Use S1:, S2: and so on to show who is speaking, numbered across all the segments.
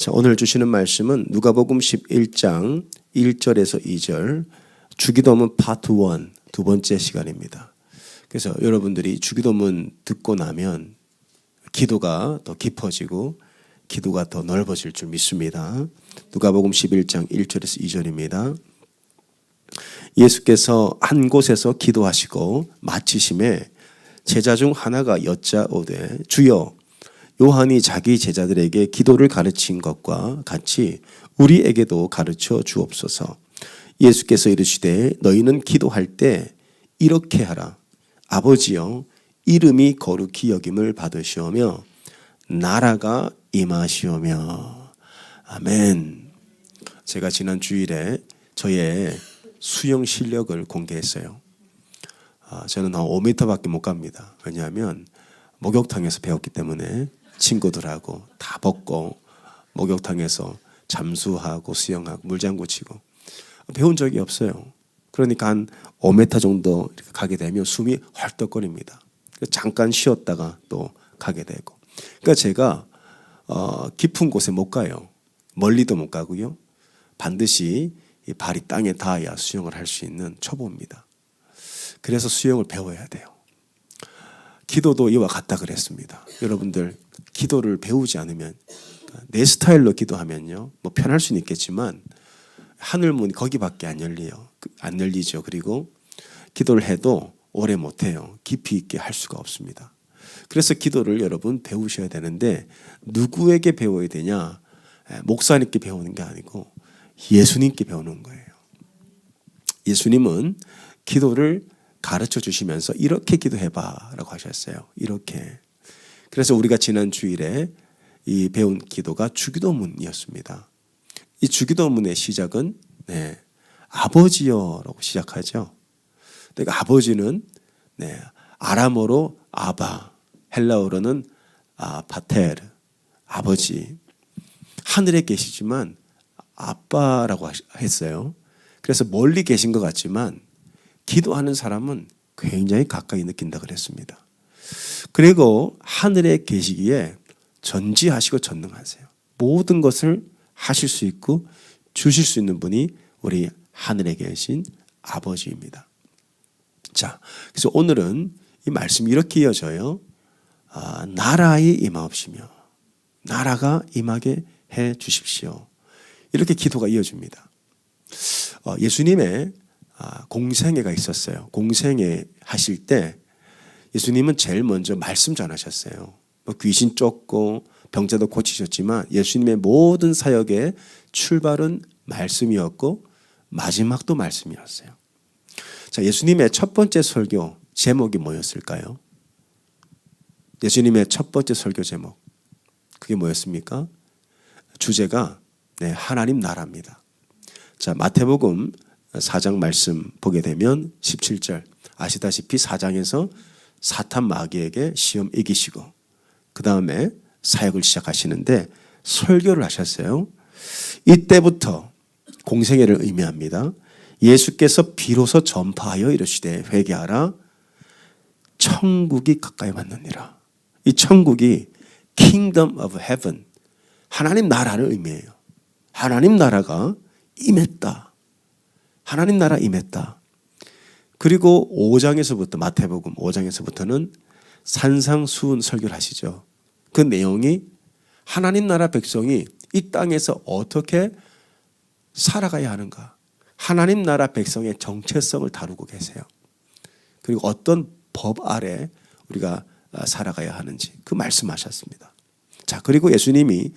S1: 자, 오늘 주시는 말씀은 누가복음 11장 1절에서 2절 주기도문 파트 1 두 번째 시간입니다. 그래서 여러분들이 주기도문 듣고 나면 기도가 더 깊어지고 기도가 더 넓어질 줄 믿습니다. 누가복음 11장 1절에서 2절입니다. 예수께서 한 곳에서 기도하시고 마치심에 제자 중 하나가 여짜오되 주여 요한이 자기 제자들에게 기도를 가르친 것과 같이 우리에게도 가르쳐 주옵소서. 예수께서 이르시되 너희는 기도할 때 이렇게 하라. 아버지여 이름이 거룩히 여김을 받으시오며 나라가 임하시오며. 아멘. 제가 지난 주일에 저의 수영 실력을 공개했어요. 저는 한 5m밖에 못 갑니다. 왜냐하면 목욕탕에서 배웠기 때문에 친구들하고 다 벗고 목욕탕에서 잠수하고 수영하고 물장구 치고 배운 적이 없어요. 그러니까 한 5m 정도 이렇게 가게 되면 숨이 헐떡거립니다. 잠깐 쉬었다가 또 가게 되고. 그러니까 제가 깊은 곳에 못 가요. 멀리도 못 가고요. 반드시 이 발이 땅에 닿아야 수영을 할 수 있는 초보입니다. 그래서 수영을 배워야 돼요. 기도도 이와 같다 그랬습니다. 여러분들 기도를 배우지 않으면 내 스타일로 기도하면요, 뭐 편할 수는 있겠지만 하늘문이 거기밖에 안 열리죠. 그리고 기도를 해도 오래 못 해요. 깊이 있게 할 수가 없습니다. 그래서 기도를 여러분 배우셔야 되는데 누구에게 배워야 되냐? 목사님께 배우는 게 아니고 예수님께 배우는 거예요. 예수님은 기도를 가르쳐 주시면서 이렇게 기도해봐라고 하셨어요. 이렇게. 그래서 우리가 지난 주일에 이 배운 기도가 주기도문이었습니다. 이 주기도문의 시작은 아버지여라고 시작하죠. 그러니까 아버지는 아람어로 아바, 헬라어로는 파테르, 아버지. 하늘에 계시지만 아빠라고 했어요. 그래서 멀리 계신 것 같지만 기도하는 사람은 굉장히 가까이 느낀다 그랬습니다. 그리고 하늘에 계시기에 전지하시고 전능하세요. 모든 것을 하실 수 있고 주실 수 있는 분이 우리 하늘에 계신 아버지입니다. 자, 그래서 오늘은 이 말씀이 이렇게 이어져요. 나라에 임하옵시며 나라가 임하게 해 주십시오. 이렇게 기도가 이어집니다. 예수님의 공생애가 있었어요. 공생애 하실 때 예수님은 제일 먼저 말씀 전하셨어요. 귀신 쫓고 병자도 고치셨지만 예수님의 모든 사역의 출발은 말씀이었고 마지막도 말씀이었어요. 자, 예수님의 첫 번째 설교 제목이 뭐였을까요? 예수님의 첫 번째 설교 제목 그게 뭐였습니까? 주제가 하나님 나라입니다. 자, 마태복음 4장 말씀 보게 되면 17절 아시다시피 4장에서 사탄 마귀에게 시험 이기시고 그 다음에 사역을 시작하시는데 설교를 하셨어요. 이때부터 공생애를 의미합니다. 예수께서 비로소 전파하여 이르시되 회개하라 천국이 가까이 왔느니라. 이 천국이 Kingdom of Heaven 하나님 나라를 의미해요. 하나님 나라가 임했다. 하나님 나라 임했다. 그리고 5장에서부터 마태복음 5장에서부터는 산상수훈 설교를 하시죠. 그 내용이 하나님 나라 백성이 이 땅에서 어떻게 살아가야 하는가. 하나님 나라 백성의 정체성을 다루고 계세요. 그리고 어떤 법 아래 우리가 살아가야 하는지 그 말씀하셨습니다. 자, 그리고 예수님이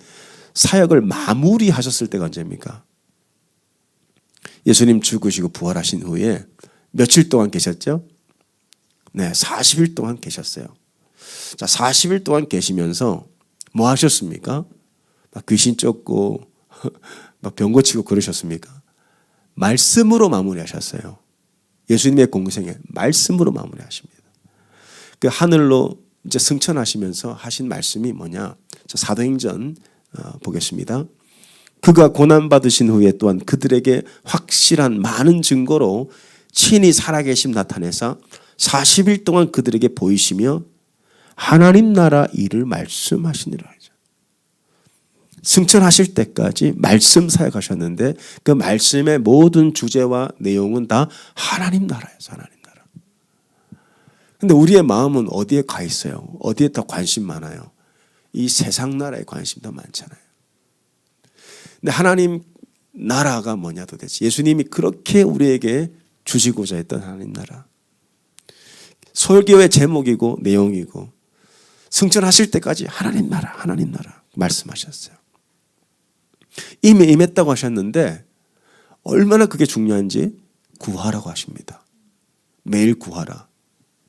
S1: 사역을 마무리하셨을 때가 언제입니까? 예수님 죽으시고 부활하신 후에 며칠 동안 계셨죠? 40일 동안 계셨어요. 자, 40일 동안 계시면서 뭐 하셨습니까? 막 귀신 쫓고 막 병 고치고 그러셨습니까? 말씀으로 마무리하셨어요. 예수님의 공생에 말씀으로 마무리하십니다. 그 하늘로 이제 승천하시면서 하신 말씀이 뭐냐? 자, 사도행전 보겠습니다. 그가 고난받으신 후에 또한 그들에게 확실한 많은 증거로 친히 살아계심 나타내사 40일 동안 그들에게 보이시며 하나님 나라 일을 말씀하시니라. 승천하실 때까지 말씀 사역하셨는데 그 말씀의 모든 주제와 내용은 다 하나님 나라예요. 하나님 나라. 근데 우리의 마음은 어디에 가 있어요? 어디에 더 관심 많아요? 이 세상 나라에 관심 더 많잖아요. 근데 하나님 나라가 뭐냐 도대체. 예수님이 그렇게 우리에게 주시고자 했던 하나님 나라. 설교의 제목이고 내용이고 승천하실 때까지 하나님 나라 말씀하셨어요. 이미 임했다고 하셨는데 얼마나 그게 중요한지 구하라고 하십니다. 매일 구하라.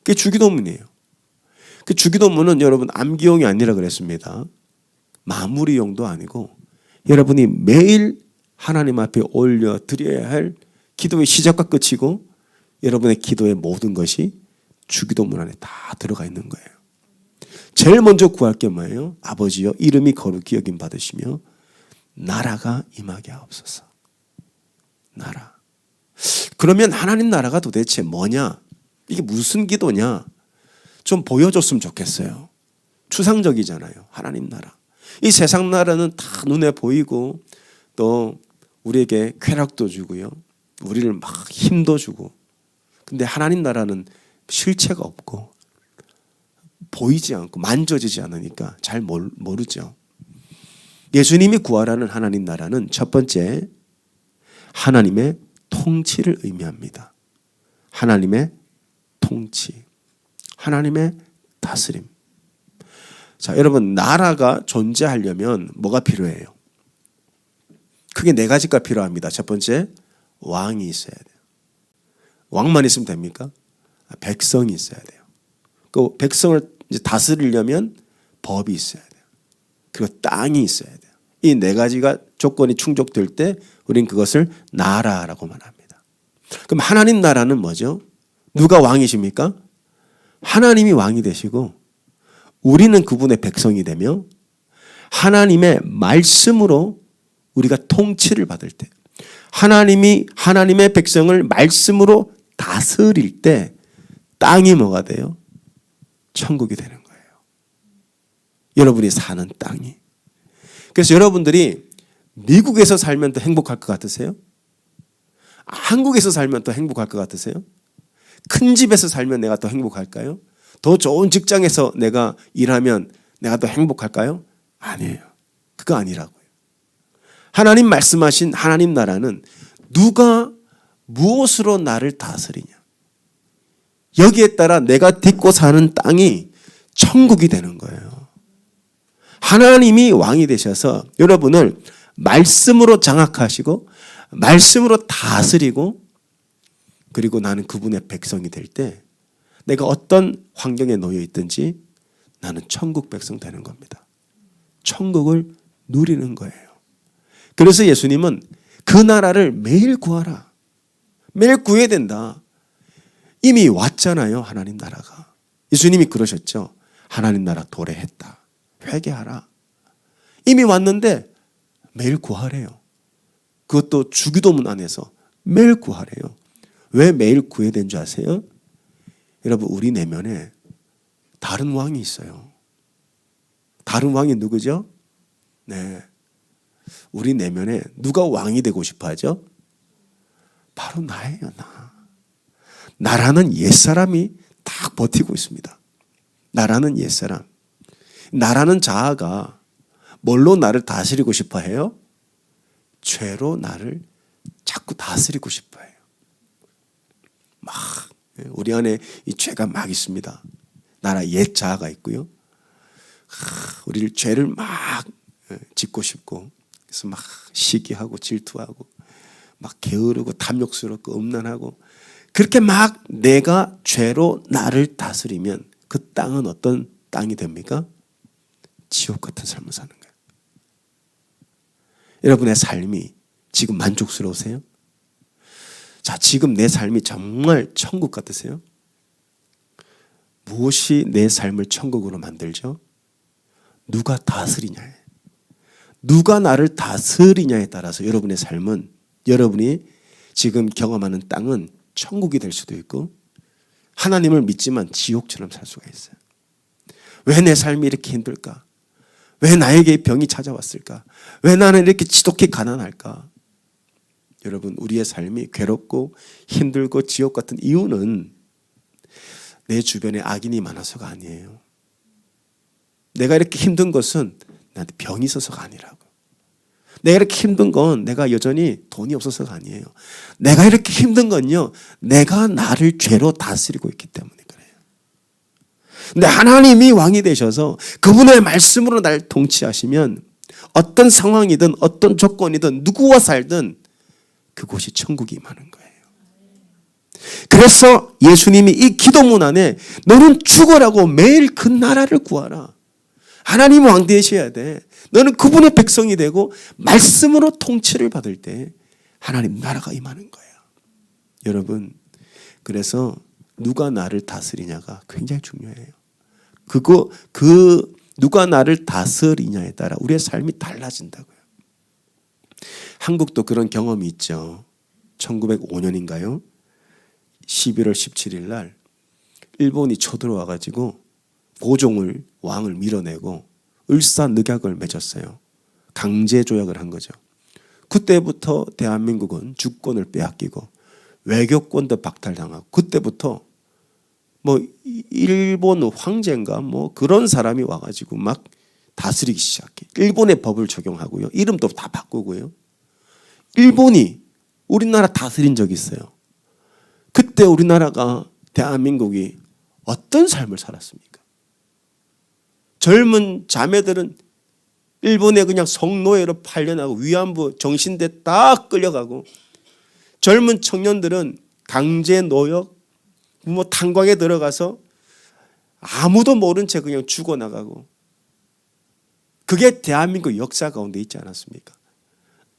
S1: 그게 주기도문이에요. 그 주기도문은 여러분 암기용이 아니라 그랬습니다. 마무리용도 아니고 여러분이 매일 하나님 앞에 올려 드려야 할 기도의 시작과 끝이고 여러분의 기도의 모든 것이 주기도문 안에 다 들어가 있는 거예요. 제일 먼저 구할 게 뭐예요? 아버지여 이름이 거룩히 여김 받으시며 나라가 임하게 하옵소서. 나라. 그러면 하나님 나라가 도대체 뭐냐? 이게 무슨 기도냐? 좀 보여줬으면 좋겠어요. 추상적이잖아요. 하나님 나라. 이 세상 나라는 다 눈에 보이고 또 우리에게 쾌락도 주고요. 우리를 막 힘도 주고. 근데 하나님 나라는 실체가 없고 보이지 않고 만져지지 않으니까 잘 모르죠. 예수님이 구하라는 하나님 나라는 첫 번째 하나님의 통치를 의미합니다. 하나님의 통치. 하나님의 다스림. 자, 여러분 나라가 존재하려면 뭐가 필요해요? 크게 네 가지가 필요합니다. 첫 번째, 왕이 있어야 돼요. 왕만 있으면 됩니까? 백성이 있어야 돼요. 그 백성을 이제 다스리려면 법이 있어야 돼요. 그리고 땅이 있어야 돼요. 이 네 가지가 조건이 충족될 때 우리는 그것을 나라라고 말합니다. 그럼 하나님 나라는 뭐죠? 누가 왕이십니까? 하나님이 왕이 되시고 우리는 그분의 백성이 되며 하나님의 말씀으로 우리가 통치를 받을 때 하나님이 하나님의 백성을 말씀으로 다스릴 때 땅이 뭐가 돼요? 천국이 되는 거예요. 여러분이 사는 땅이. 그래서 여러분들이 미국에서 살면 더 행복할 것 같으세요? 한국에서 살면 더 행복할 것 같으세요? 큰 집에서 살면 내가 더 행복할까요? 더 좋은 직장에서 내가 일하면 내가 더 행복할까요? 아니에요. 그거 아니라고요. 하나님 말씀하신 하나님 나라는 누가 무엇으로 나를 다스리냐. 여기에 따라 내가 딛고 사는 땅이 천국이 되는 거예요. 하나님이 왕이 되셔서 여러분을 말씀으로 장악하시고 말씀으로 다스리고 그리고 나는 그분의 백성이 될 때 내가 어떤 환경에 놓여 있든지 나는 천국 백성 되는 겁니다. 천국을 누리는 거예요. 그래서 예수님은 그 나라를 매일 구하라. 매일 구해야 된다. 이미 왔잖아요. 하나님 나라가. 예수님이 그러셨죠. 하나님 나라 도래했다. 회개하라. 이미 왔는데 매일 구하래요. 그것도 주기도문 안에서 매일 구하래요. 왜 매일 구해야 되는 줄 아세요? 여러분 우리 내면에 다른 왕이 있어요. 다른 왕이 누구죠? 네, 우리 내면에 누가 왕이 되고 싶어 하죠? 바로 나예요. 나라는 옛사람이 딱 버티고 있습니다. 나라는 옛사람. 나라는 자아가 뭘로 나를 다스리고 싶어 해요? 죄로 나를 자꾸 다스리고 싶어 해요. 막 우리 안에 이 죄가 막 있습니다. 나라 옛 자아가 있고요. 우리를 죄를 막 짓고 싶고 그래서 막 시기하고 질투하고 막 게으르고 탐욕스럽고 음란하고 그렇게 막 내가 죄로 나를 다스리면 그 땅은 어떤 땅이 됩니까? 지옥 같은 삶을 사는 거예요. 여러분의 삶이 지금 만족스러우세요? 자, 지금 내 삶이 정말 천국 같으세요? 무엇이 내 삶을 천국으로 만들죠? 누가 다스리냐에. 누가 나를 다스리냐에 따라서 여러분의 삶은 여러분이 지금 경험하는 땅은 천국이 될 수도 있고 하나님을 믿지만 지옥처럼 살 수가 있어요. 왜 내 삶이 이렇게 힘들까? 왜 나에게 병이 찾아왔을까? 왜 나는 이렇게 지독히 가난할까? 여러분, 우리의 삶이 괴롭고 힘들고 지옥 같은 이유는 내 주변에 악인이 많아서가 아니에요. 내가 이렇게 힘든 것은 나한테 병이 있어서가 아니라고. 내가 이렇게 힘든 건 내가 여전히 돈이 없어서가 아니에요. 내가 이렇게 힘든 건요, 내가 나를 죄로 다스리고 있기 때문에 그래요. 근데 하나님이 왕이 되셔서 그분의 말씀으로 날 통치하시면 어떤 상황이든 어떤 조건이든 누구와 살든 그곳이 천국이 임하는 거예요. 그래서 예수님이 이 기도문 안에 너는 죽어라고 매일 그 나라를 구하라. 하나님 왕 되셔야 돼. 너는 그분의 백성이 되고 말씀으로 통치를 받을 때 하나님 나라가 임하는 거예요. 여러분, 그래서 누가 나를 다스리냐가 굉장히 중요해요. 그 누가 나를 다스리냐에 따라 우리의 삶이 달라진다고요. 한국도 그런 경험이 있죠. 1905년인가요? 11월 17일 날 일본이 쳐들어와 가지고 고종을 왕을 밀어내고 을사늑약을 맺었어요. 강제 조약을 한 거죠. 그때부터 대한민국은 주권을 빼앗기고 외교권도 박탈당하고 그때부터 뭐 일본 황제인가 뭐 그런 사람이 와가지고 막 다스리기 시작해. 일본의 법을 적용하고요. 이름도 다 바꾸고요. 일본이 우리나라 다스린 적이 있어요. 그때 우리나라가 대한민국이 어떤 삶을 살았습니까? 젊은 자매들은 일본에 그냥 성노예로 팔려나고 위안부 정신대 딱 끌려가고 젊은 청년들은 강제 노역 뭐 탄광에 들어가서 아무도 모른 채 그냥 죽어나가고 그게 대한민국 역사 가운데 있지 않았습니까?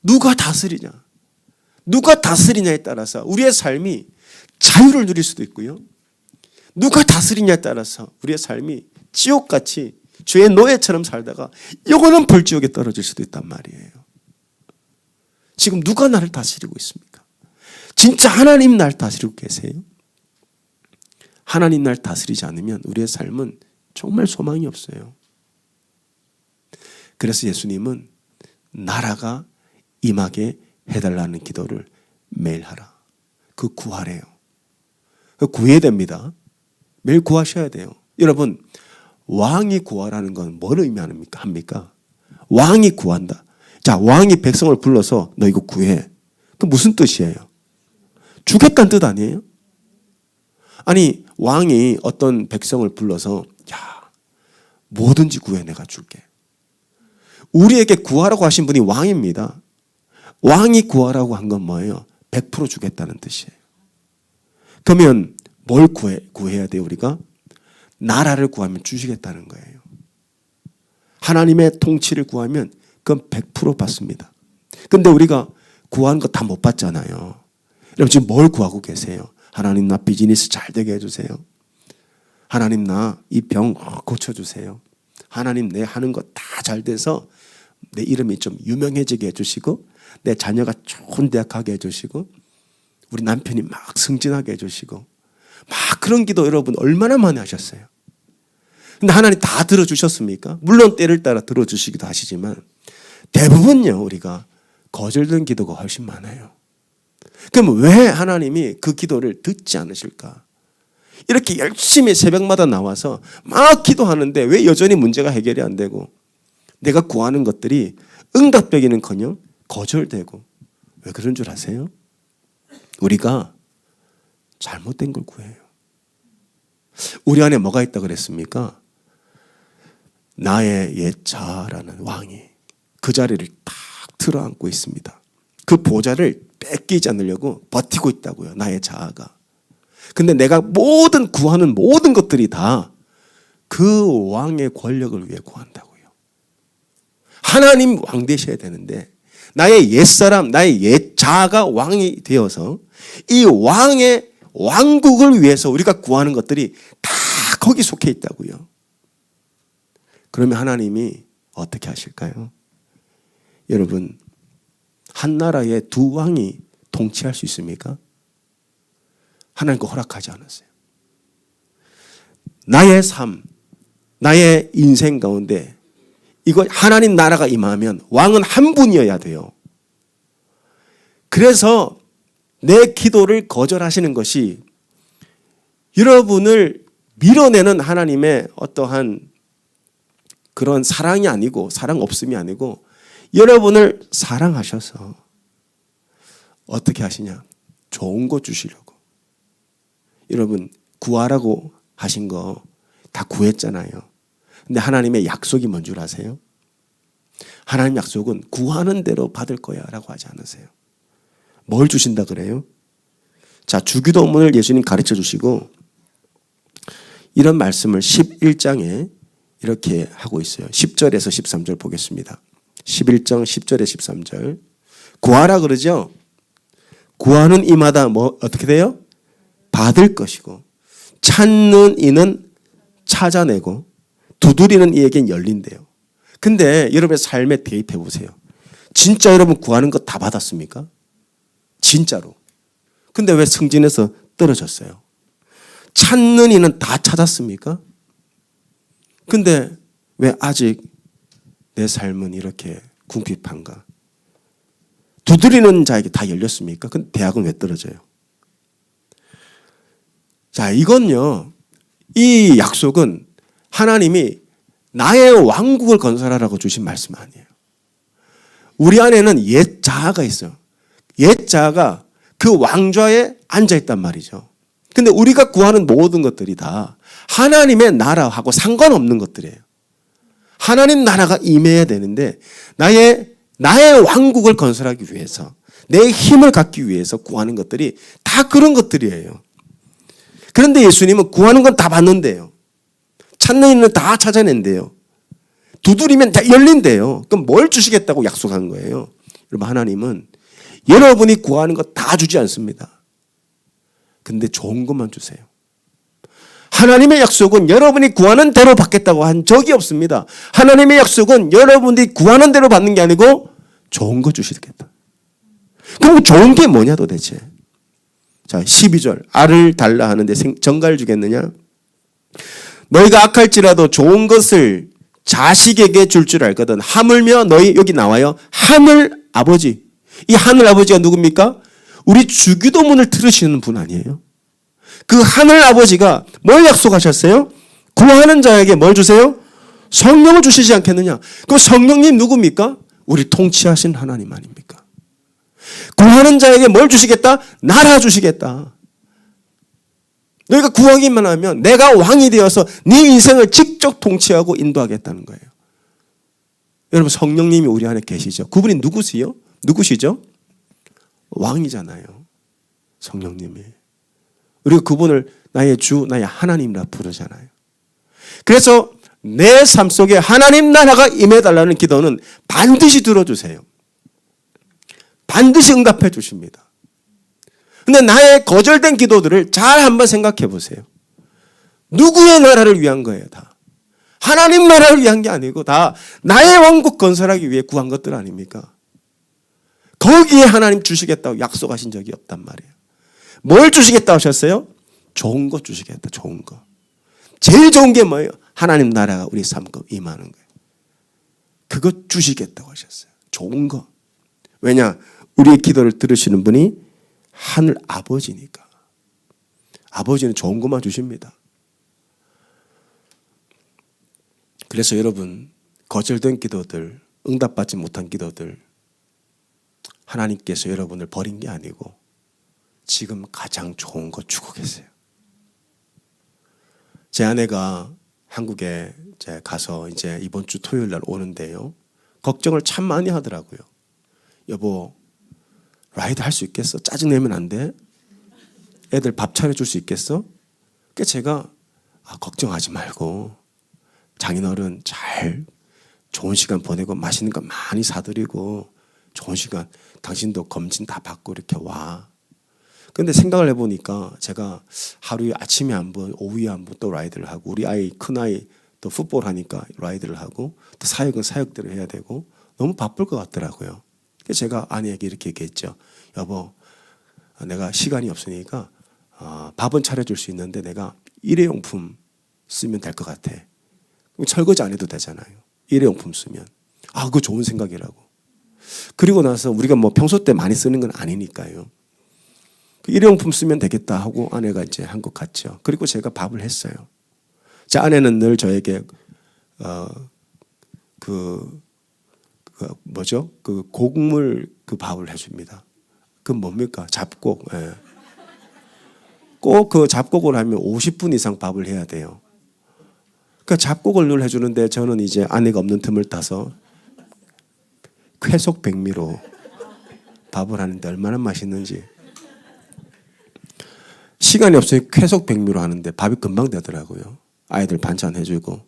S1: 누가 다스리냐? 누가 다스리냐에 따라서 우리의 삶이 자유를 누릴 수도 있고요. 누가 다스리냐에 따라서 우리의 삶이 지옥같이 죄의 노예처럼 살다가 영원한 불지옥에 떨어질 수도 있단 말이에요. 지금 누가 나를 다스리고 있습니까? 진짜 하나님 날 다스리고 계세요? 하나님 날 다스리지 않으면 우리의 삶은 정말 소망이 없어요. 그래서 예수님은 나라가 임하게 해달라는 기도를 매일 하라. 그 구하래요. 구해야 됩니다. 매일 구하셔야 돼요. 여러분, 왕이 구하라는 건 뭘 의미합니까? 왕이 구한다. 자, 왕이 백성을 불러서 너 이거 구해. 그 무슨 뜻이에요? 주겠다는 뜻 아니에요? 아니, 왕이 어떤 백성을 불러서 야, 뭐든지 구해 내가 줄게. 우리에게 구하라고 하신 분이 왕입니다. 왕이 구하라고 한 건 뭐예요? 100% 주겠다는 뜻이에요. 그러면 뭘 구해야 돼요, 우리가? 나라를 구하면 주시겠다는 거예요. 하나님의 통치를 구하면 그건 100% 받습니다. 근데 우리가 구하는 거 다 못 받잖아요. 여러분 지금 뭘 구하고 계세요? 하나님 나 비즈니스 잘 되게 해주세요. 하나님 나 이 병 고쳐주세요. 하나님 내 하는 거 다 잘 돼서 내 이름이 좀 유명해지게 해주시고 내 자녀가 좋은 대학 가게 해주시고 우리 남편이 막 승진하게 해주시고 막 그런 기도 여러분 얼마나 많이 하셨어요. 근데 하나님 다 들어주셨습니까? 물론 때를 따라 들어주시기도 하시지만 대부분요 우리가 거절된 기도가 훨씬 많아요. 그럼 왜 하나님이 그 기도를 듣지 않으실까? 이렇게 열심히 새벽마다 나와서 막 기도하는데 왜 여전히 문제가 해결이 안 되고 내가 구하는 것들이 응답되기는커녕 거절되고 왜 그런 줄 아세요? 우리가 잘못된 걸 구해요. 우리 안에 뭐가 있다 그랬습니까? 나의 옛 자아라는 왕이 그 자리를 딱 들어앉고 있습니다. 그 보좌를 뺏기지 않으려고 버티고 있다고요. 나의 자아가. 근데 내가 구하는 모든 것들이 다 그 왕의 권력을 위해 구한다고요. 하나님 왕 되셔야 되는데 나의 옛사람, 나의 옛 자아가 왕이 되어서 이 왕의 왕국을 위해서 우리가 구하는 것들이 다 거기 속해 있다고요. 그러면 하나님이 어떻게 하실까요? 여러분, 한 나라에 두 왕이 통치할 수 있습니까? 하나님께 허락하지 않았어요. 나의 삶, 나의 인생 가운데 이거 하나님 나라가 임하면 왕은 한 분이어야 돼요. 그래서 내 기도를 거절하시는 것이 여러분을 밀어내는 하나님의 어떠한 그런 사랑이 아니고, 사랑 없음이 아니고, 여러분을 사랑하셔서 어떻게 하시냐? 좋은 거 주시려고. 여러분 구하라고 하신 거 다 구했잖아요. 근데 하나님의 약속이 뭔 줄 아세요? 하나님 약속은 구하는 대로 받을 거야 라고 하지 않으세요. 뭘 주신다 그래요? 자, 주기도문을 예수님 가르쳐 주시고 이런 말씀을 11장에 이렇게 하고 있어요. 10절에서 13절 보겠습니다. 11장 10절에 13절. 구하라 그러죠? 구하는 이마다 뭐 어떻게 돼요? 받을 것이고, 찾는 이는 찾아내고, 두드리는 이에겐 열린대요. 근데 여러분의 삶에 대입해 보세요. 진짜 여러분 구하는 거 다 받았습니까? 진짜로. 근데 왜 승진해서 떨어졌어요? 찾는 이는 다 찾았습니까? 근데 왜 아직 내 삶은 이렇게 궁핍한가? 두드리는 자에게 다 열렸습니까? 근데 대학은 왜 떨어져요? 자, 이건요, 이 약속은 하나님이 나의 왕국을 건설하라고 주신 말씀 아니에요. 우리 안에는 옛 자아가 있어요. 옛 자아가 그 왕좌에 앉아있단 말이죠. 근데 우리가 구하는 모든 것들이 다 하나님의 나라하고 상관없는 것들이에요. 하나님 나라가 임해야 되는데 나의 왕국을 건설하기 위해서, 내 힘을 갖기 위해서 구하는 것들이 다 그런 것들이에요. 그런데 예수님은 구하는 건 다 받는데요. 찾는 이는 다 찾아낸대요. 두드리면 다 열린대요. 그럼 뭘 주시겠다고 약속한 거예요? 여러분, 하나님은 여러분이 구하는 거 다 주지 않습니다. 근데 좋은 것만 주세요. 하나님의 약속은 여러분이 구하는 대로 받겠다고 한 적이 없습니다. 하나님의 약속은 여러분이 구하는 대로 받는 게 아니고 좋은 거 주시겠다. 그럼 좋은 게 뭐냐 도대체? 자, 12절. 알을 달라 하는데 정갈 주겠느냐? 너희가 악할지라도 좋은 것을 자식에게 줄 줄 알거든. 하물며 너희, 여기 나와요, 하늘 아버지. 이 하늘 아버지가 누굽니까? 우리 주기도문을 들으시는 분 아니에요? 그 하늘 아버지가 뭘 약속하셨어요? 구하는 자에게 뭘 주세요? 성령을 주시지 않겠느냐? 그럼 성령님 누굽니까? 우리 통치하신 하나님 아닙니까? 구하는 자에게 뭘 주시겠다? 나라 주시겠다. 너희가 구하기만 하면 내가 왕이 되어서 네 인생을 직접 통치하고 인도하겠다는 거예요. 여러분, 성령님이 우리 안에 계시죠? 그분이 누구시요? 누구시죠? 왕이잖아요. 성령님이. 우리가 그분을 나의 주, 나의 하나님이라 부르잖아요. 그래서 내 삶 속에 하나님 나라가 임해달라는 기도는 반드시 들어주세요. 반드시 응답해 주십니다. 근데 나의 거절된 기도들을 잘 한번 생각해 보세요. 누구의 나라를 위한 거예요, 다? 하나님 나라를 위한 게 아니고 다 나의 왕국 건설하기 위해 구한 것들 아닙니까? 거기에 하나님 주시겠다고 약속하신 적이 없단 말이에요. 뭘 주시겠다고 하셨어요? 좋은 거 주시겠다, 좋은 거. 제일 좋은 게 뭐예요? 하나님 나라가 우리 삶에 임하는 거예요. 그거 주시겠다고 하셨어요. 좋은 거. 왜냐? 우리의 기도를 들으시는 분이 하늘 아버지니까. 아버지는 좋은 것만 주십니다. 그래서 여러분, 거절된 기도들, 응답받지 못한 기도들, 하나님께서 여러분을 버린 게 아니고 지금 가장 좋은 거 주고 계세요. 제 아내가 한국에 가서 이제 이번 주 토요일 날 오는데요, 걱정을 참 많이 하더라고요. 여보, 라이드 할 수 있겠어? 짜증내면 안 돼? 애들 밥 차려줄 수 있겠어? 그러니까 제가 걱정하지 말고 장인어른 잘 좋은 시간 보내고 맛있는 거 많이 사드리고 좋은 시간, 당신도 검진 다 받고 이렇게 와. 근데 생각을 해보니까 제가 하루에 아침에 한 번, 오후에 한 번 또 라이드를 하고, 우리 아이, 큰아이 또 풋볼 하니까 라이드를 하고, 또 사역은 사역대로 해야 되고 너무 바쁠 것 같더라고요. 그래서 제가 아내에게 이렇게 얘기했죠. 여보, 내가 시간이 없으니까 밥은 차려줄 수 있는데 내가 일회용품 쓰면 될 것 같아. 설거지 안 해도 되잖아요. 일회용품 쓰면. 아, 그거 좋은 생각이라고. 그리고 나서 우리가 뭐 평소 때 많이 쓰는 건 아니니까요. 일회용품 쓰면 되겠다 하고 아내가 이제 한 것 같죠. 그리고 제가 밥을 했어요. 제 아내는 늘 저에게 그 곡물 그 밥을 해줍니다. 그 뭡니까? 잡곡. 예. 꼭 그 잡곡을 하면 50분 이상 밥을 해야 돼요. 그러니까 잡곡을 늘 해주는데 저는 이제 아내가 없는 틈을 타서 쾌속백미로 밥을 하는데 얼마나 맛있는지. 시간이 없으니 쾌속백미로 하는데 밥이 금방 되더라고요. 아이들 반찬 해주고.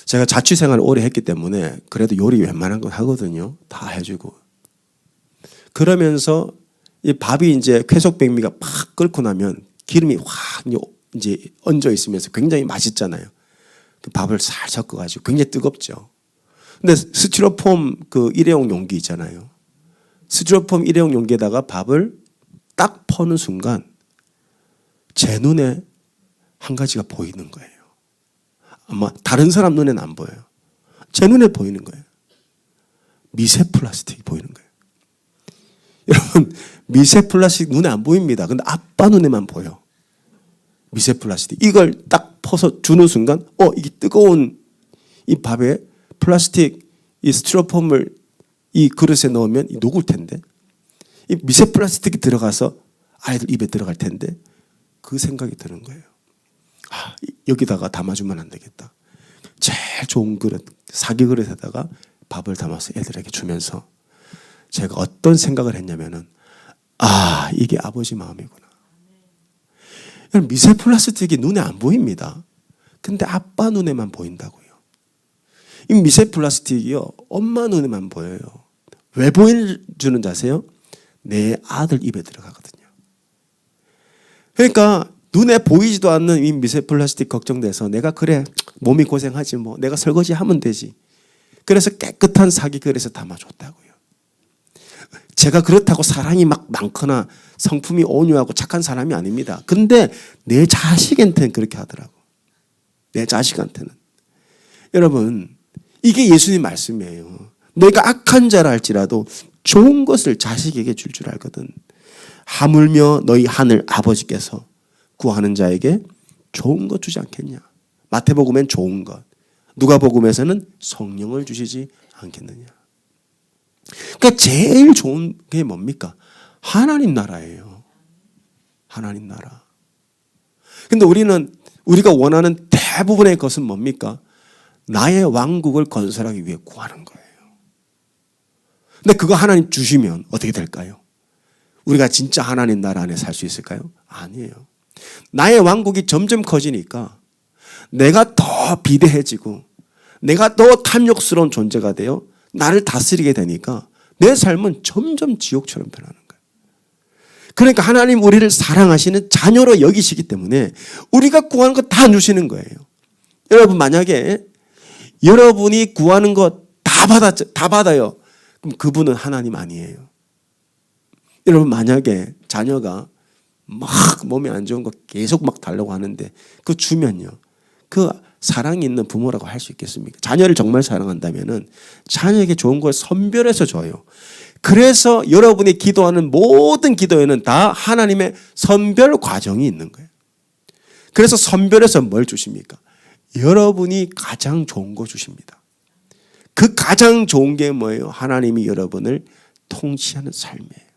S1: 제가 자취생활을 오래 했기 때문에 그래도 요리 웬만한 건 하거든요. 다 해주고. 그러면서 이 밥이 이제 쾌속백미가 팍 끓고 나면 기름이 확 이제 얹어 있으면서 굉장히 맛있잖아요. 그 밥을 살 섞어가지고 굉장히 뜨겁죠. 근데 스티로폼 그 일회용 용기 있잖아요. 스티로폼 일회용 용기에다가 밥을 딱 퍼는 순간 제 눈에 한 가지가 보이는 거예요. 아마 다른 사람 눈에는 안 보여요. 제 눈에 보이는 거예요. 미세 플라스틱이 보이는 거예요. 여러분, 미세 플라스틱 눈에 안 보입니다. 근데 아빠 눈에만 보여. 미세 플라스틱. 이걸 딱 퍼서 주는 순간, 이게 뜨거운 이 밥에 플라스틱, 이 스티로폼을 이 그릇에 넣으면 녹을 텐데, 이 미세 플라스틱이 들어가서 아이들 입에 들어갈 텐데, 그 생각이 드는 거예요. 아, 여기다가 담아주면 안 되겠다. 제일 좋은 그릇, 사기 그릇에다가 밥을 담아서 애들에게 주면서 제가 어떤 생각을 했냐면은, 아, 이게 아버지 마음이구나. 미세 플라스틱이 눈에 안 보입니다. 근데 아빠 눈에만 보인다고요. 이 미세 플라스틱이요, 엄마 눈에만 보여요. 왜 보여주는 줄 아세요? 내 아들 입에 들어가거든요. 그러니까 눈에 보이지도 않는 이 미세 플라스틱 걱정돼서 내가 그래, 몸이 고생하지 뭐, 내가 설거지 하면 되지. 그래서 깨끗한 사기 그릇에 담아줬다고요. 제가 그렇다고 사랑이 막 많거나 성품이 온유하고 착한 사람이 아닙니다. 근데 내 자식한테는 그렇게 하더라고. 내 자식한테는. 여러분, 이게 예수님 말씀이에요. 내가 악한 자라 할지라도 좋은 것을 자식에게 줄 줄 알거든. 하물며 너희 하늘 아버지께서 구하는 자에게 좋은 것 주지 않겠냐. 마태복음엔 좋은 것, 누가복음에서는 성령을 주시지 않겠느냐. 그러니까 제일 좋은 게 뭡니까? 하나님 나라예요. 하나님 나라. 근데 우리가 원하는 대부분의 것은 뭡니까? 나의 왕국을 건설하기 위해 구하는 거예요. 근데 그거 하나님 주시면 어떻게 될까요? 우리가 진짜 하나님 나라 안에 살 수 있을까요? 아니에요. 나의 왕국이 점점 커지니까 내가 더 비대해지고 내가 더 탐욕스러운 존재가 되어 나를 다스리게 되니까 내 삶은 점점 지옥처럼 변하는 거예요. 그러니까 하나님 우리를 사랑하시는 자녀로 여기시기 때문에 우리가 구하는 거 다 주시는 거예요. 여러분, 만약에 여러분이 구하는 거 다 받아요. 그럼 그분은 하나님 아니에요. 여러분, 만약에 자녀가 막 몸이 안 좋은 거 계속 막 달라고 하는데 그거 주면요, 그 사랑이 있는 부모라고 할 수 있겠습니까? 자녀를 정말 사랑한다면은 자녀에게 좋은 걸 선별해서 줘요. 그래서 여러분이 기도하는 모든 기도에는 다 하나님의 선별 과정이 있는 거예요. 그래서 선별해서 뭘 주십니까? 여러분이 가장 좋은 거 주십니다. 그 가장 좋은 게 뭐예요? 하나님이 여러분을 통치하는 삶이에요.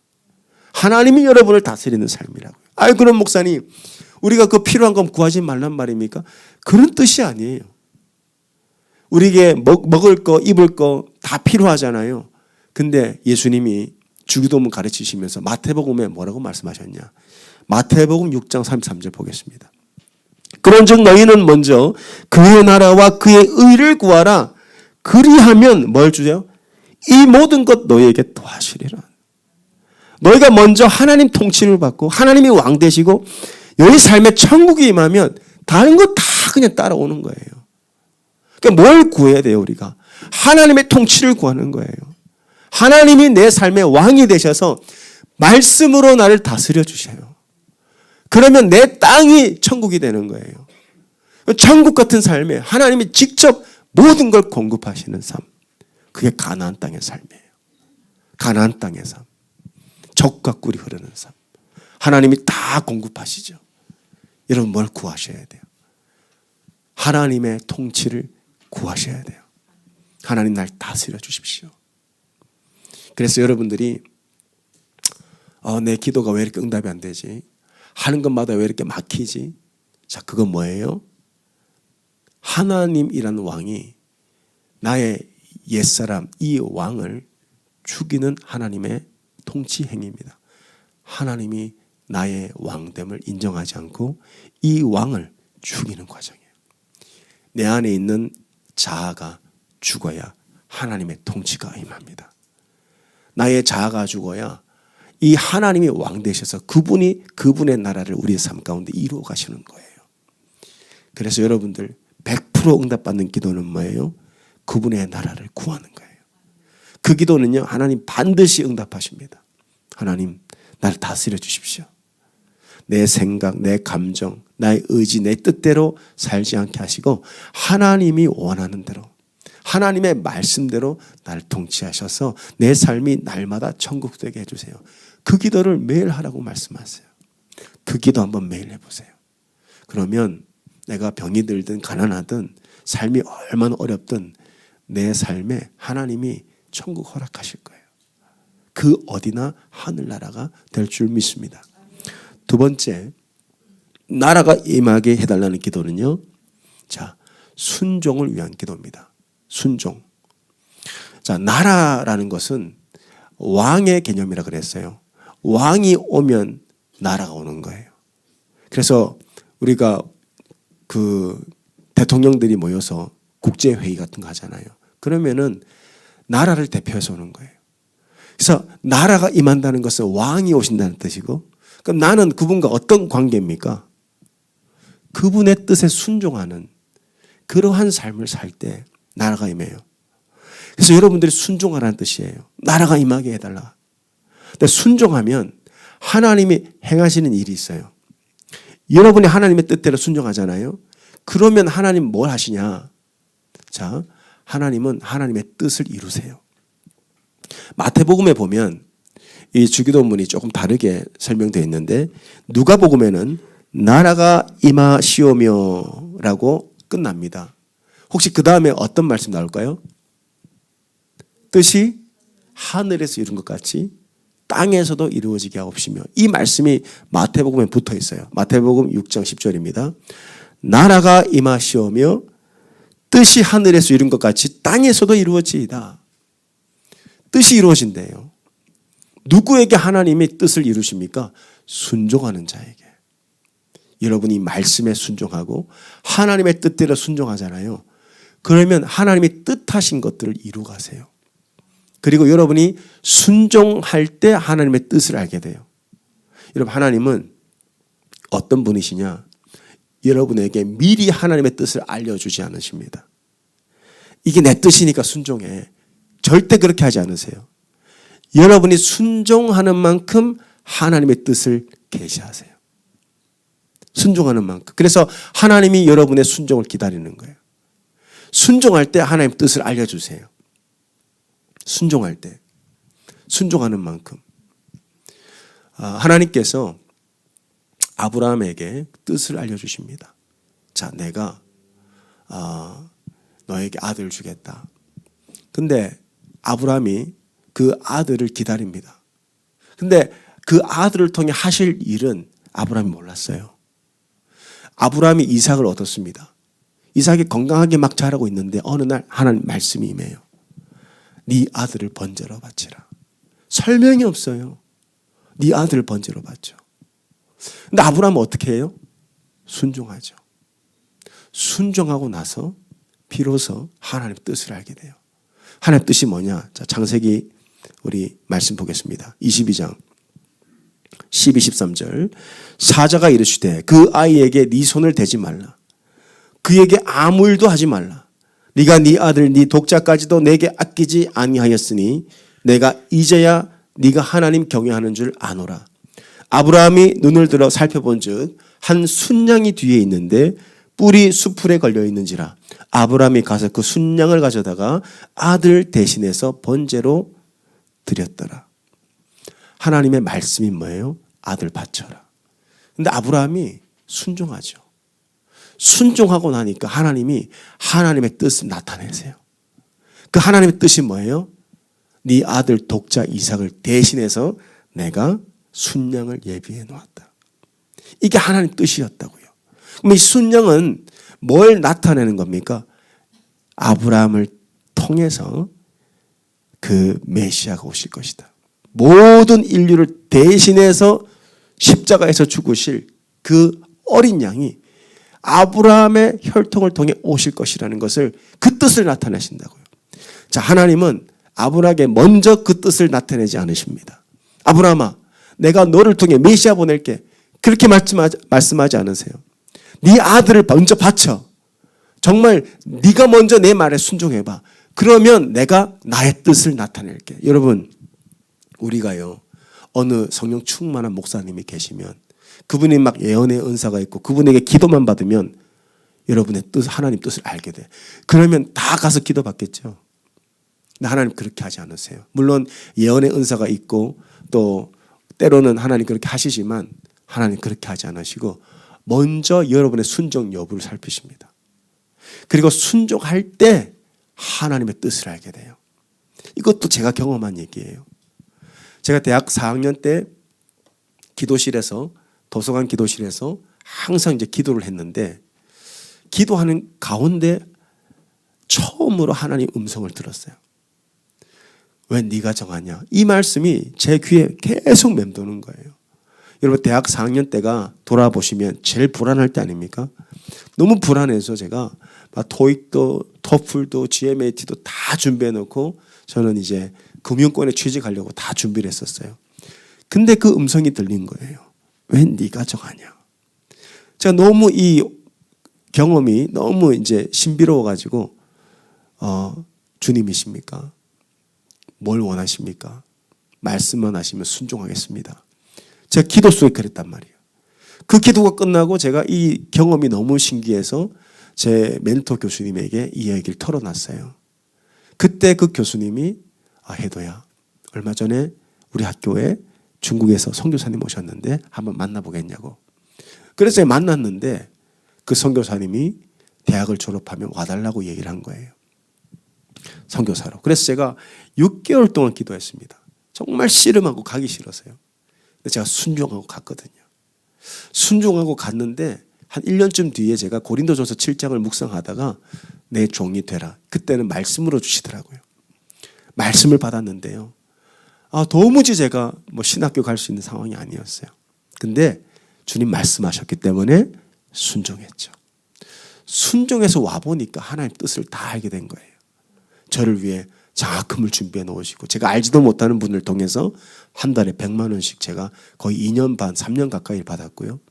S1: 하나님이 여러분을 다스리는 삶이라고요. 아유, 그럼 목사님, 우리가 그 필요한 건 구하지 말란 말입니까? 그런 뜻이 아니에요. 우리에게 먹을 거, 입을 거 다 필요하잖아요. 근데 예수님이 주기도문 가르치시면서 마태복음에 뭐라고 말씀하셨냐? 마태복음 6장 33절 보겠습니다. 그런즉 너희는 먼저 그의 나라와 그의 의를 구하라. 그리하면 뭘 주세요? 이 모든 것 너희에게 더하시리라. 너희가 먼저 하나님 통치를 받고 하나님이 왕 되시고 너희 삶에 천국이 임하면 다른 거 다 그냥 따라오는 거예요. 그러니까 뭘 구해야 돼요, 우리가? 하나님의 통치를 구하는 거예요. 하나님이 내 삶의 왕이 되셔서 말씀으로 나를 다스려 주셔요. 그러면 내 땅이 천국이 되는 거예요. 천국 같은 삶에 하나님이 직접 모든 걸 공급하시는 삶. 그게 가나안 땅의 삶이에요. 가나안 땅의 삶. 적과 꿀이 흐르는 삶. 하나님이 다 공급하시죠. 여러분 뭘 구하셔야 돼요? 하나님의 통치를 구하셔야 돼요. 하나님 날 다스려 주십시오. 그래서 여러분들이 내 기도가 왜 이렇게 응답이 안 되지? 하는 것마다 왜 이렇게 막히지? 자, 그건 뭐예요? 하나님이라는 왕이 나의 옛사람 이 왕을 죽이는 하나님의 통치 행위입니다. 하나님이 나의 왕됨을 인정하지 않고 이 왕을 죽이는 과정이에요. 내 안에 있는 자아가 죽어야 하나님의 통치가 임합니다. 나의 자아가 죽어야 이 하나님이 왕 되셔서 그분이 그분의 나라를 우리의 삶 가운데 이루어 가시는 거예요. 그래서 여러분들 100% 응답받는 기도는 뭐예요? 그분의 나라를 구하는 거예요. 그 기도는요, 하나님 반드시 응답하십니다. 하나님, 나를 다스려 주십시오. 내 생각, 내 감정, 나의 의지, 내 뜻대로 살지 않게 하시고 하나님이 원하는 대로, 하나님의 말씀대로 나를 통치하셔서 내 삶이 날마다 천국 되게 해주세요. 그 기도를 매일 하라고 말씀하세요. 그 기도 한번 매일 해보세요. 그러면 내가 병이 들든 가난하든 삶이 얼마나 어렵든 내 삶에 하나님이 천국 허락하실 거예요. 그 어디나 하늘나라가 될 줄 믿습니다. 두 번째, 나라가 임하게 해달라는 기도는요. 자, 순종을 위한 기도입니다. 순종. 자, 나라라는 것은 왕의 개념이라 그랬어요. 왕이 오면 나라가 오는 거예요. 그래서 우리가 그 대통령들이 모여서 국제회의 같은 거 하잖아요. 그러면은 나라를 대표해서 오는 거예요. 그래서 나라가 임한다는 것은 왕이 오신다는 뜻이고, 그럼 나는 그분과 어떤 관계입니까? 그분의 뜻에 순종하는 그러한 삶을 살 때 나라가 임해요. 그래서 여러분들이 순종하라는 뜻이에요. 나라가 임하게 해달라. 근데 순종하면 하나님이 행하시는 일이 있어요. 여러분이 하나님의 뜻대로 순종하잖아요. 그러면 하나님 뭘 하시냐? 자, 하나님은 하나님의 뜻을 이루세요. 마태복음에 보면 이 주기도문이 조금 다르게 설명되어 있는데 누가복음에는 나라가 임하시오며 라고 끝납니다. 혹시 그 다음에 어떤 말씀 나올까요? 뜻이 하늘에서 이룬 것 같이 땅에서도 이루어지게 하옵시며, 이 말씀이 마태복음에 붙어 있어요. 마태복음 6장 10절입니다. 나라가 임하시오며 뜻이 하늘에서 이룬 것 같이 땅에서도 이루어지이다. 뜻이 이루어진대요. 누구에게 하나님이 뜻을 이루십니까? 순종하는 자에게. 여러분이 말씀에 순종하고 하나님의 뜻대로 순종하잖아요. 그러면 하나님이 뜻하신 것들을 이루가세요. 그리고 여러분이 순종할 때 하나님의 뜻을 알게 돼요. 여러분, 하나님은 어떤 분이시냐? 여러분에게 미리 하나님의 뜻을 알려주지 않으십니다. 이게 내 뜻이니까 순종해. 절대 그렇게 하지 않으세요. 여러분이 순종하는 만큼 하나님의 뜻을 계시하세요. 순종하는 만큼. 그래서 하나님이 여러분의 순종을 기다리는 거예요. 순종할 때 하나님의 뜻을 알려주세요. 순종할 때. 순종하는 만큼. 하나님께서 아브라함에게 뜻을 알려주십니다. 자, 내가 너에게 아들을 주겠다. 근데 아브라함이 그 아들을 기다립니다. 근데 그 아들을 통해 하실 일은 아브라함이 몰랐어요. 아브라함이 이삭을 얻었습니다. 이삭이 건강하게 막 자라고 있는데 어느 날 하나님 말씀이 임해요. 네 아들을 번제로 바치라. 설명이 없어요. 네 아들을 번제로 바쳐. 근데 아브라함은 어떻게 해요? 순종하죠. 순종하고 나서 비로소 하나님의 뜻을 알게 돼요. 하나님의 뜻이 뭐냐? 자, 창세기 우리 말씀 보겠습니다. 22장 12, 13절. 사자가 이르시되 그 아이에게 네 손을 대지 말라. 그에게 아무 일도 하지 말라. 네가 네 아들 네 독자까지도 내게 아끼지 아니하였으니 내가 이제야 네가 하나님 경외하는 줄 아노라. 아브라함이 눈을 들어 살펴본즉 한 순양이 뒤에 있는데 뿔이 수풀에 걸려 있는지라 아브라함이 가서 그 순양을 가져다가 아들 대신해서 번제로 드렸더라. 하나님의 말씀이 뭐예요? 아들 바쳐라. 근데 아브라함이 순종하죠. 순종하고 나니까 하나님이 하나님의 뜻을 나타내세요. 그 하나님의 뜻이 뭐예요? 네 아들 독자 이삭을 대신해서 내가 순양을 예비해 놓았다. 이게 하나님 뜻이었다고요. 그럼 이 순양은 뭘 나타내는 겁니까? 아브라함을 통해서 그 메시아가 오실 것이다. 모든 인류를 대신해서 십자가에서 죽으실 그 어린 양이 아브라함의 혈통을 통해 오실 것이라는 것을 그 뜻을 나타내신다고요. 자, 하나님은 아브라함에게 먼저 그 뜻을 나타내지 않으십니다. 아브라함아, 내가 너를 통해 메시아 보낼게. 그렇게 말씀하지 않으세요. 네 아들을 먼저 바쳐. 정말 네가 먼저 내 말에 순종해봐. 그러면 내가 나의 뜻을 나타낼게. 여러분, 우리가요, 어느 성령 충만한 목사님이 계시면 그분이 막 예언의 은사가 있고 그분에게 기도만 받으면 여러분의 뜻, 하나님 뜻을 알게 돼. 그러면 다 가서 기도 받겠죠. 근데 하나님 그렇게 하지 않으세요. 물론 예언의 은사가 있고 또 때로는 하나님 그렇게 하시지만 하나님 그렇게 하지 않으시고 먼저 여러분의 순종 여부를 살피십니다. 그리고 순종할 때 하나님의 뜻을 알게 돼요. 이것도 제가 경험한 얘기예요. 제가 대학 4학년 때 기도실에서 도서관 기도실에서 항상 이제 기도를 했는데 기도하는 가운데 처음으로 하나님 음성을 들었어요. 왜 네가 정하냐? 이 말씀이 제 귀에 계속 맴도는 거예요. 여러분 대학 4학년 때가 돌아보시면 제일 불안할 때 아닙니까? 너무 불안해서 제가 토익도 토플도 GMAT도 다 준비해 놓고 저는 이제 금융권에 취직하려고 다 준비를 했었어요. 근데 그 음성이 들린 거예요. 왜 네가 정하냐? 제가 너무 이 경험이 너무 이제 신비로워 가지고 주님이십니까? 뭘 원하십니까? 말씀만 하시면 순종하겠습니다. 제가 기도 속에 그랬단 말이에요. 그 기도가 끝나고 제가 이 경험이 너무 신기해서 제 멘토 교수님에게 이 얘기를 털어놨어요. 그때 그 교수님이 해도야, 얼마 전에 우리 학교에 중국에서 선교사님 오셨는데 한번 만나보겠냐고. 그래서 제가 만났는데 그 선교사님이 대학을 졸업하면 와달라고 얘기를 한 거예요. 선교사로. 그래서 제가 6개월 동안 기도했습니다. 정말 씨름하고 가기 싫어서요. 근데 제가 순종하고 갔거든요. 순종하고 갔는데 한 1년쯤 뒤에 제가 고린도전서 7장을 묵상하다가 내 종이 되라. 그때는 말씀으로 주시더라고요. 말씀을 받았는데요. 도무지 제가 신학교 갈 수 있는 상황이 아니었어요. 근데 주님 말씀하셨기 때문에 순종했죠. 순종해서 와보니까 하나님 뜻을 다 알게 된 거예요. 저를 위해 장학금을 준비해 놓으시고 제가 알지도 못하는 분을 통해서 한 달에 100만 원씩 제가 거의 2년 반, 3년 가까이 받았고요.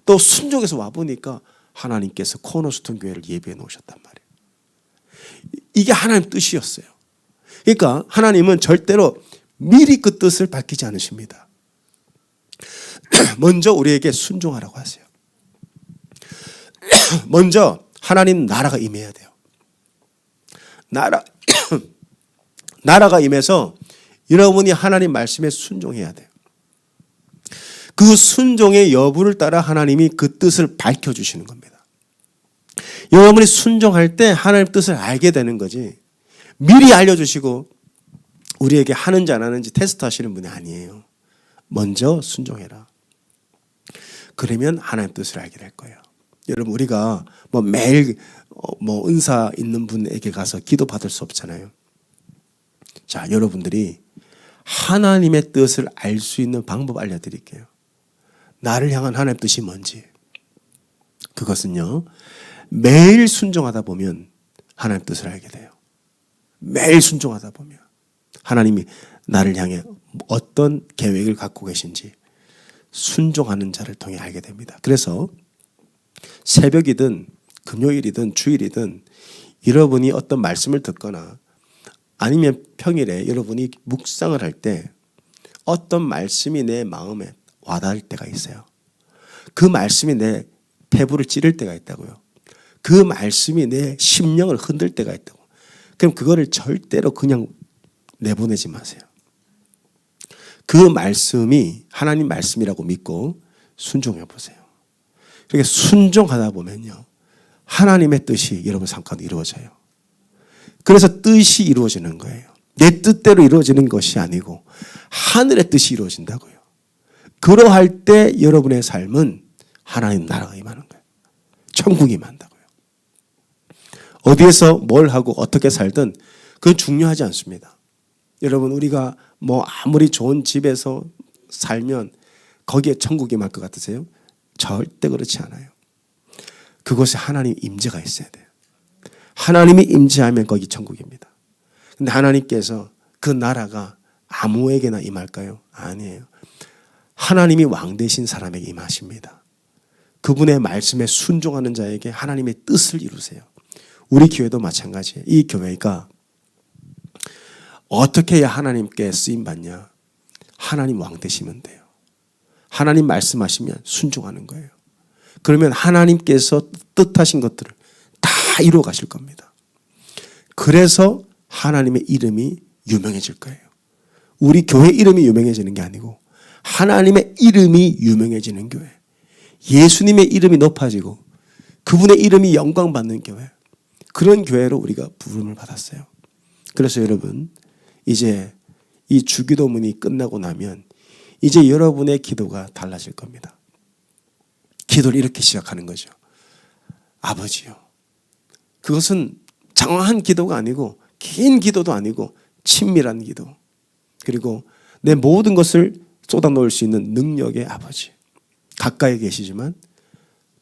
S1: 또 순종해서 와보니까 하나님께서 코너스톤 교회를 예비해 놓으셨단 말이에요. 이게 하나님 뜻이었어요. 그러니까 하나님은 절대로 미리 그 뜻을 밝히지 않으십니다. 먼저 우리에게 순종하라고 하세요. 먼저 하나님 나라가 임해야 돼요. 나라가 임해서 여러분이 하나님 말씀에 순종해야 돼요. 그 순종의 여부를 따라 하나님이 그 뜻을 밝혀주시는 겁니다. 여러분이 순종할 때 하나님 뜻을 알게 되는 거지 미리 알려주시고 우리에게 하는지 안 하는지 테스트하시는 분이 아니에요. 먼저 순종해라. 그러면 하나님 뜻을 알게 될 거예요. 여러분 우리가 매일 은사 있는 분에게 가서 기도 받을 수 없잖아요. 자, 여러분들이 하나님의 뜻을 알 수 있는 방법 알려드릴게요. 나를 향한 하나님의 뜻이 뭔지. 그것은요, 매일 순종하다 보면 하나님의 뜻을 알게 돼요. 매일 순종하다 보면 하나님이 나를 향해 어떤 계획을 갖고 계신지 순종하는 자를 통해 알게 됩니다. 그래서 새벽이든 금요일이든 주일이든 여러분이 어떤 말씀을 듣거나 아니면 평일에 여러분이 묵상을 할 때 어떤 말씀이 내 마음에 와닿을 때가 있어요. 그 말씀이 내 폐부를 찌를 때가 있다고요. 그 말씀이 내 심령을 흔들 때가 있다고. 그럼 그거를 절대로 그냥 내보내지 마세요. 그 말씀이 하나님 말씀이라고 믿고 순종해 보세요. 그렇게 순종하다 보면요, 하나님의 뜻이 여러분 삶 가운데 이루어져요. 그래서 뜻이 이루어지는 거예요. 내 뜻대로 이루어지는 것이 아니고 하늘의 뜻이 이루어진다고요. 그러할 때 여러분의 삶은 하나님 나라가 임하는 거예요. 천국이 임한다고요. 어디에서 뭘 하고 어떻게 살든 그건 중요하지 않습니다. 여러분, 우리가 뭐 아무리 좋은 집에서 살면 거기에 천국이 임할 것 같으세요? 절대 그렇지 않아요. 그곳에 하나님 임재가 있어야 돼요. 하나님이 임재하면 거기 천국입니다. 근데 하나님께서 그 나라가 아무에게나 임할까요? 아니에요. 하나님이 왕 되신 사람에게 임하십니다. 그분의 말씀에 순종하는 자에게 하나님의 뜻을 이루세요. 우리 교회도 마찬가지예요. 이 교회가 어떻게 해야 하나님께 쓰임받냐? 하나님 왕 되시면 돼요. 하나님 말씀하시면 순종하는 거예요. 그러면 하나님께서 뜻하신 것들을 다 이루어 가실 겁니다. 그래서 하나님의 이름이 유명해질 거예요. 우리 교회 이름이 유명해지는 게 아니고 하나님의 이름이 유명해지는 교회. 예수님의 이름이 높아지고 그분의 이름이 영광받는 교회. 그런 교회로 우리가 부름을 받았어요. 그래서 여러분, 이제 이 주기도문이 끝나고 나면 이제 여러분의 기도가 달라질 겁니다. 기도를 이렇게 시작하는 거죠. 아버지요. 그것은 장황한 기도가 아니고 긴 기도도 아니고 친밀한 기도. 그리고 내 모든 것을 쏟아놓을 수 있는 능력의 아버지. 가까이 계시지만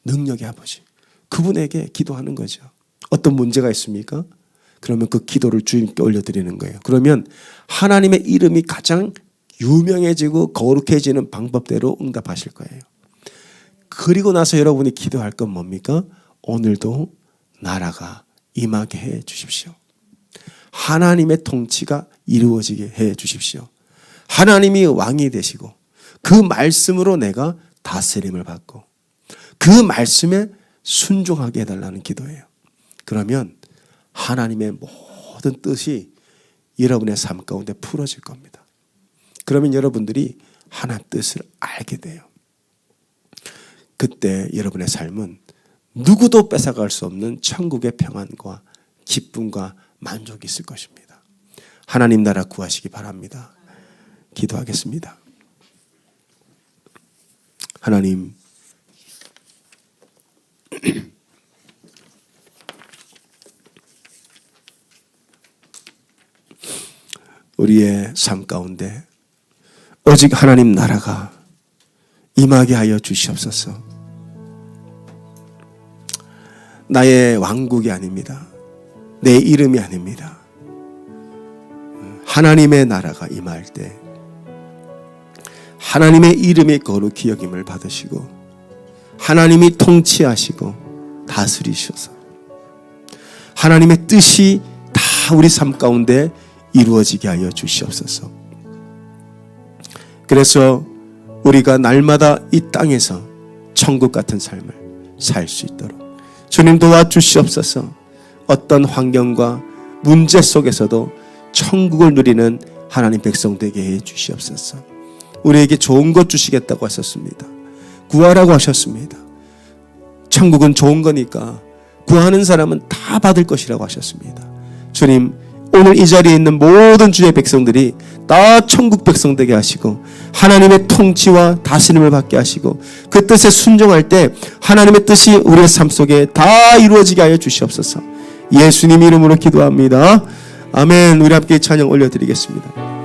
S1: 능력의 아버지. 그분에게 기도하는 거죠. 어떤 문제가 있습니까? 그러면 그 기도를 주님께 올려드리는 거예요. 그러면 하나님의 이름이 가장 유명해지고 거룩해지는 방법대로 응답하실 거예요. 그리고 나서 여러분이 기도할 건 뭡니까? 오늘도 나라가 임하게 해 주십시오. 하나님의 통치가 이루어지게 해 주십시오. 하나님이 왕이 되시고 그 말씀으로 내가 다스림을 받고 그 말씀에 순종하게 해달라는 기도예요. 그러면 하나님의 모든 뜻이 여러분의 삶 가운데 풀어질 겁니다. 그러면 여러분들이 하나님 뜻을 알게 돼요. 그때 여러분의 삶은 누구도 뺏어갈 수 없는 천국의 평안과 기쁨과 만족이 있을 것입니다. 하나님 나라 구하시기 바랍니다. 기도하겠습니다. 하나님, 우리의 삶 가운데 오직 하나님 나라가 임하게 하여 주시옵소서. 나의 왕국이 아닙니다. 내 이름이 아닙니다. 하나님의 나라가 임할 때 하나님의 이름이 거룩히 여김을 받으시고 하나님이 통치하시고 다스리셔서 하나님의 뜻이 다 우리 삶 가운데 이루어지게 하여 주시옵소서. 그래서 우리가 날마다 이 땅에서 천국 같은 삶을 살 수 있도록 주님 도와주시옵소서. 어떤 환경과 문제 속에서도 천국을 누리는 하나님 백성 되게 해 주시옵소서. 우리에게 좋은 것 주시겠다고 하셨습니다. 구하라고 하셨습니다. 천국은 좋은 거니까 구하는 사람은 다 받을 것이라고 하셨습니다. 주님, 오늘 이 자리에 있는 모든 주의 백성들이 다 천국 백성 되게 하시고 하나님의 통치와 다스림을 받게 하시고 그 뜻에 순종할 때 하나님의 뜻이 우리의 삶 속에 다 이루어지게 하여 주시옵소서. 예수님 이름으로 기도합니다. 아멘. 우리 함께 찬양 올려드리겠습니다.